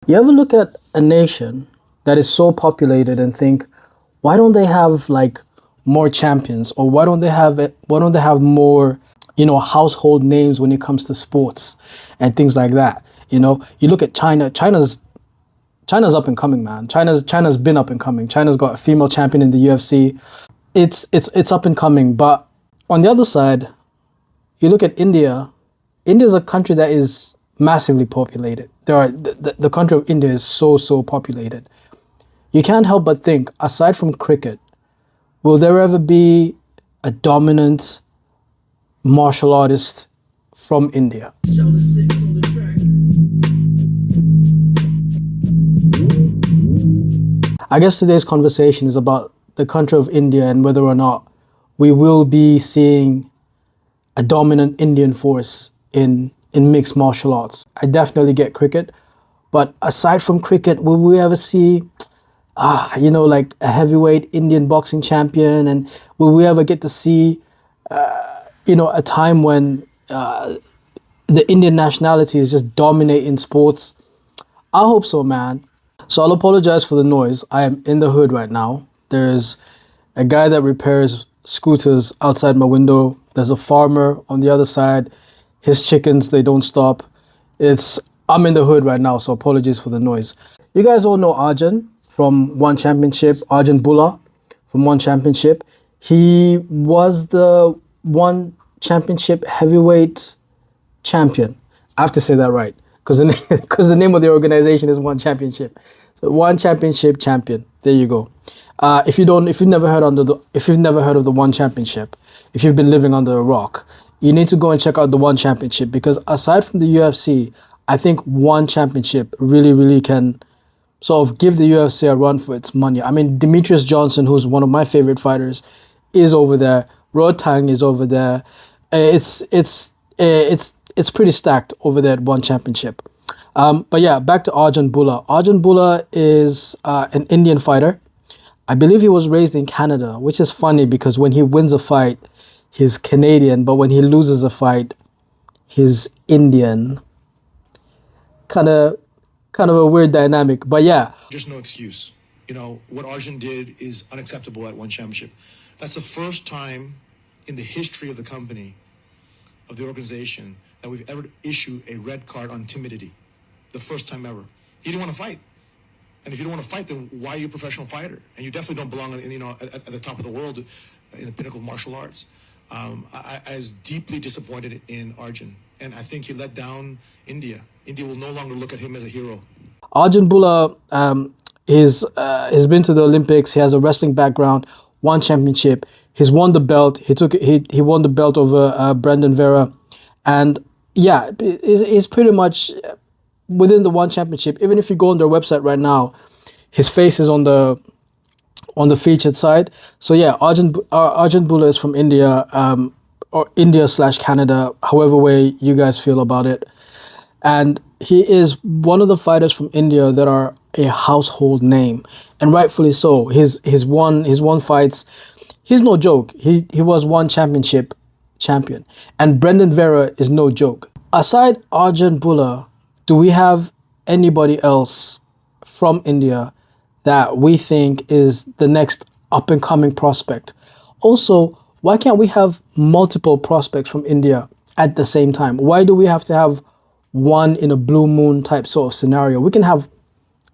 You ever look at a nation that is so populated and think, why don't they have like more champions, or why don't they have more, household names when it comes to sports and things like that? You look at China. China's up and coming, man. China's been up and coming. China's got a female champion in the UFC. It's up and coming. But on the other side, you look at India. India's a country that is massively populated. The country of India is so populated. You can't help but think, aside from cricket, will there ever be a dominant martial artist from India? I guess today's conversation is about the country of India and whether or not we will be seeing a dominant Indian force in mixed martial arts. I definitely get cricket, but aside from cricket, will we ever see, like a heavyweight Indian boxing champion? And will we ever get to see, a time when the Indian nationality is just dominating sports? I hope so, man. So I'll apologize for the noise. I am in the hood right now. There's a guy that repairs scooters outside my window. There's a farmer on the other side. His chickens, they don't stop. I'm in the hood right now, so apologies for the noise. You guys all know Arjan from One Championship, Arjan Bhullar from One Championship. He was the One Championship heavyweight champion. I have to say that right, because the name of the organization is One Championship. So One Championship champion. There you go. If you've never heard of the One Championship, if you've been living under a rock, you need to go and check out the One Championship, because aside from the UFC, I think One Championship really can sort of give the UFC a run for its money. I mean, Demetrius Johnson, who's one of my favorite fighters, is over there. Rotang is over there. It's pretty stacked over there at One Championship. But yeah, back to Arjan Bhullar. Arjan Bhullar is an Indian fighter. I believe he was raised in Canada, which is funny because when he wins a fight, he's Canadian, but when he loses a fight, he's Indian. Kind of a weird dynamic, but yeah. Just no excuse. What Arjun did is unacceptable at One Championship. That's the first time in the history of the company, of the organization, that we've ever issued a red card on timidity. The first time ever. He didn't want to fight. And if you don't want to fight, then why are you a professional fighter? And you definitely don't belong at the top of the world, in the pinnacle of martial arts. I was deeply disappointed in Arjun, and I think he let down India. India will no longer look at him as a hero. Arjan Bhullar he's been to the Olympics. He has a wrestling background, One Championship. He's won the belt. He won the belt over Brandon Vera, and yeah, he's pretty much within the One Championship. Even if you go on their website right now, his face is on the featured side. So yeah, Arjan Bhullar is from India, or India/Canada, however way you guys feel about it. And he is one of the fighters from India that are a household name, and rightfully so. His won fights. He's no joke. He was One Championship champion, and Brendan Vera is no joke. Aside Arjan Bhullar, do we have anybody else from India that we think is the next up-and-coming prospect? Also, why can't we have multiple prospects from India at the same time? Why do we have to have one in a blue moon type sort of scenario? We can have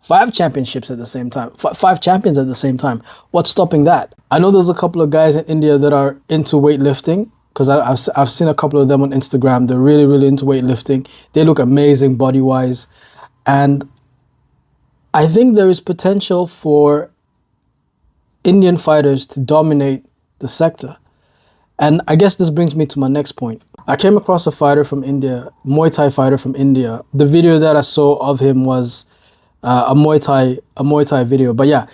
5 championships at the same time, 5 champions at the same time. What's stopping that? I know there's a couple of guys in India that are into weightlifting, because I've seen a couple of them on Instagram. They're really into weightlifting. They look amazing body-wise. And I think there is potential for Indian fighters to dominate the sector. And I guess this brings me to my next point. I came across a fighter from India, Muay Thai fighter from India. The video that I saw of him was a Muay Thai video. But yeah,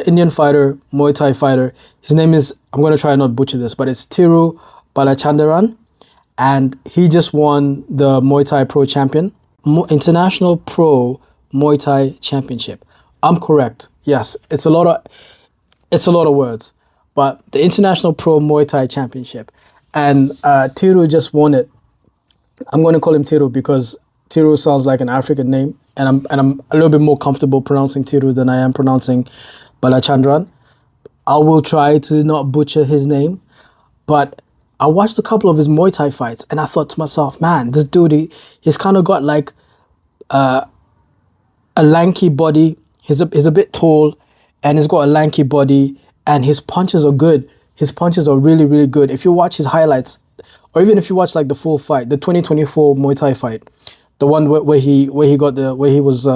Indian fighter, Muay Thai fighter. His name is, I'm going to try and not butcher this, but it's Thiru Balachandran. And he just won the Muay Thai Pro Champion, International Pro Muay Thai Championship. I'm correct. Yes, it's a lot of words, but the International Pro Muay Thai Championship. And Thiru just won it. I'm going to call him Thiru because Thiru sounds like an African name. I'm a little bit more comfortable pronouncing Tiru than I am pronouncing Balachandran. I will try to not butcher his name, but I watched a couple of his Muay Thai fights and I thought to myself, man, this dude, he's kind of got like a lanky body. He's a bit tall and he's got a lanky body and his punches are good. His punches are really, really good. If you watch his highlights, or even if you watch like the full fight, the 2024 Muay Thai fight, the one where he was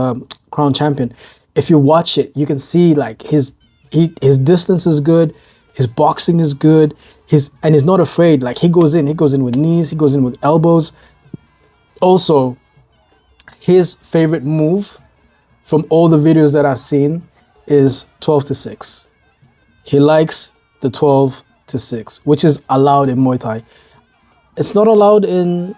crowned champion. If you watch it, you can see like his distance is good, his boxing is good, and he's not afraid. Like he goes in with knees, he goes in with elbows. Also, his favorite move from all the videos that I've seen is 12-6. He likes the 12-6, which is allowed in Muay Thai. It's not allowed in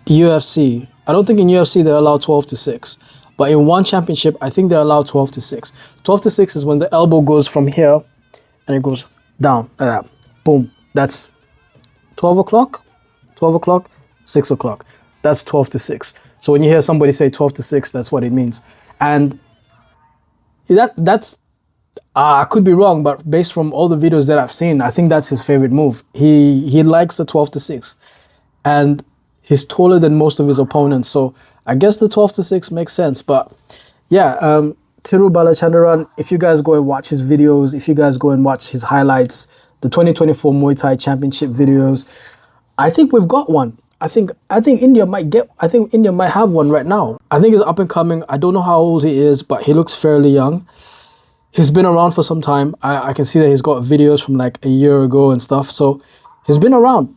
UFC. I don't think in UFC they allow 12-6. But in one championship, I think they allow 12-6. 12-6 is when the elbow goes from here and it goes down like that. Boom. That's 12 o'clock, 12 o'clock, 6 o'clock. That's 12-6. So when you hear somebody say 12-6, that's what it means. And that's I could be wrong, but based from all the videos that I've seen, I think that's his favorite move. He likes the 12-6, and he's taller than most of his opponents. So I guess the 12-6 makes sense. But yeah, Tiru Balachandran, if you guys go and watch his videos, if you guys go and watch his highlights, the 2024 Muay Thai Championship videos, I think we've got one. I think India might have one right now. I think he's up and coming. I don't know how old he is, but he looks fairly young. He's been around for some time. I can see that he's got videos from like a year ago and stuff. So he's been around.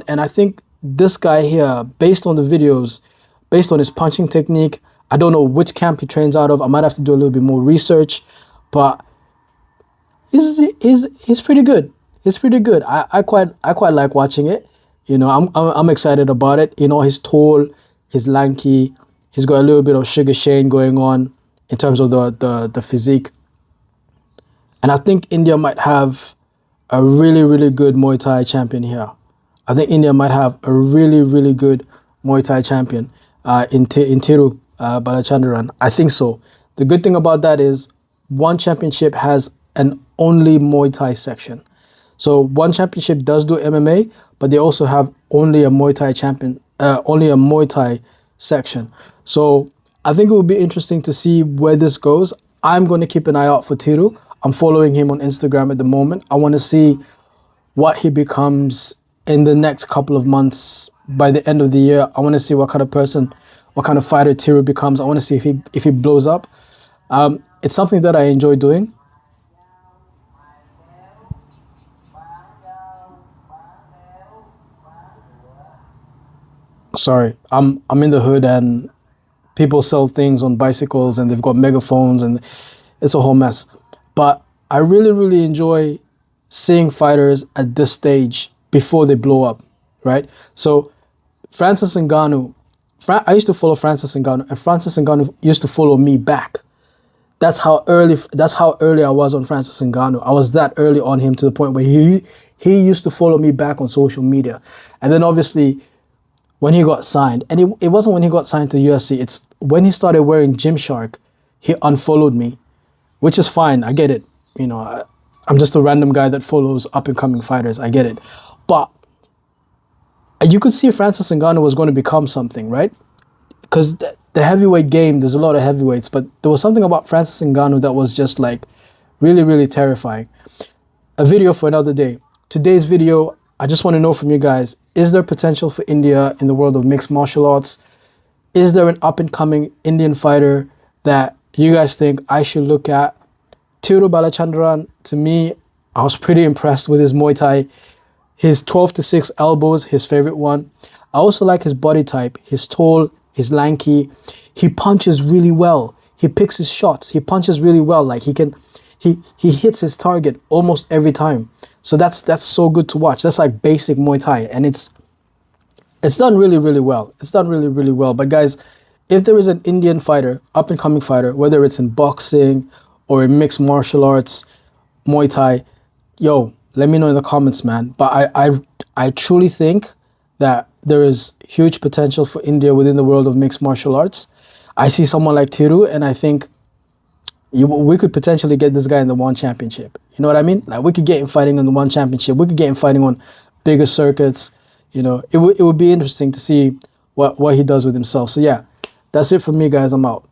And I think this guy here, based on the videos, based on his punching technique, I don't know which camp he trains out of. I might have to do a little bit more research, but he's pretty good. He's pretty good. I quite like watching it. You know, I'm excited about it. You know, he's tall, he's lanky, he's got a little bit of Sugar Shane going on in terms of the physique. And I think India might have a really, really good Muay Thai champion here. I think India might have a really, really good Muay Thai champion in Tiru Balachandran. I think so. The good thing about that is one championship has an only Muay Thai section. So one championship does do MMA, but they also have only a Muay Thai only a Muay Thai section. So I think it would be interesting to see where this goes. I'm going to keep an eye out for Tiru. I'm following him on Instagram at the moment. I want to see what he becomes in the next couple of months. By the end of the year, I want to see what kind of person, what kind of fighter Tiru becomes. I want to see if he blows up. It's something that I enjoy doing. Sorry, I'm in the hood and people sell things on bicycles and they've got megaphones and it's a whole mess. But I really, really enjoy seeing fighters at this stage before they blow up, right? So Francis Ngannou, I used to follow Francis Ngannou, and Francis Ngannou used to follow me back. That's how early I was on Francis Ngannou. I was that early on him to the point where he used to follow me back on social media. And then obviously when he got signed, and it wasn't when he got signed to UFC, it's when he started wearing Gymshark, he unfollowed me, which is fine. I get it. You know, I'm just a random guy that follows up-and-coming fighters. I get it. But you could see Francis Ngannou was going to become something, right? Because the heavyweight game, there's a lot of heavyweights, but there was something about Francis Ngannou that was just like really, really terrifying. A video for another day. Today's video, I just want to know from you guys, is there potential for India in the world of mixed martial arts? Is there an up-and-coming Indian fighter that you guys think I should look at? Tiru Balachandran, to me, I was pretty impressed with his Muay Thai. His 12-6 elbows, his favorite one. I also like his body type. He's tall, he's lanky. He punches really well. He picks his shots. He punches really well. Like he hits his target almost every time. So that's so good to watch. That's like basic Muay Thai, and it's done really, really well. It's done really, really well. But guys, if there is an Indian fighter, up and coming fighter, whether it's in boxing or in mixed martial arts, Muay Thai, yo, let me know in the comments, man. But I truly think that there is huge potential for India within the world of mixed martial arts. I see someone like Tiru, and I think we could potentially get this guy in the one championship. You know what I mean? Like we could get him fighting on the one championship. We could get him fighting on bigger circuits. You know, it would be interesting to see what he does with himself. So yeah, that's it for me, guys. I'm out.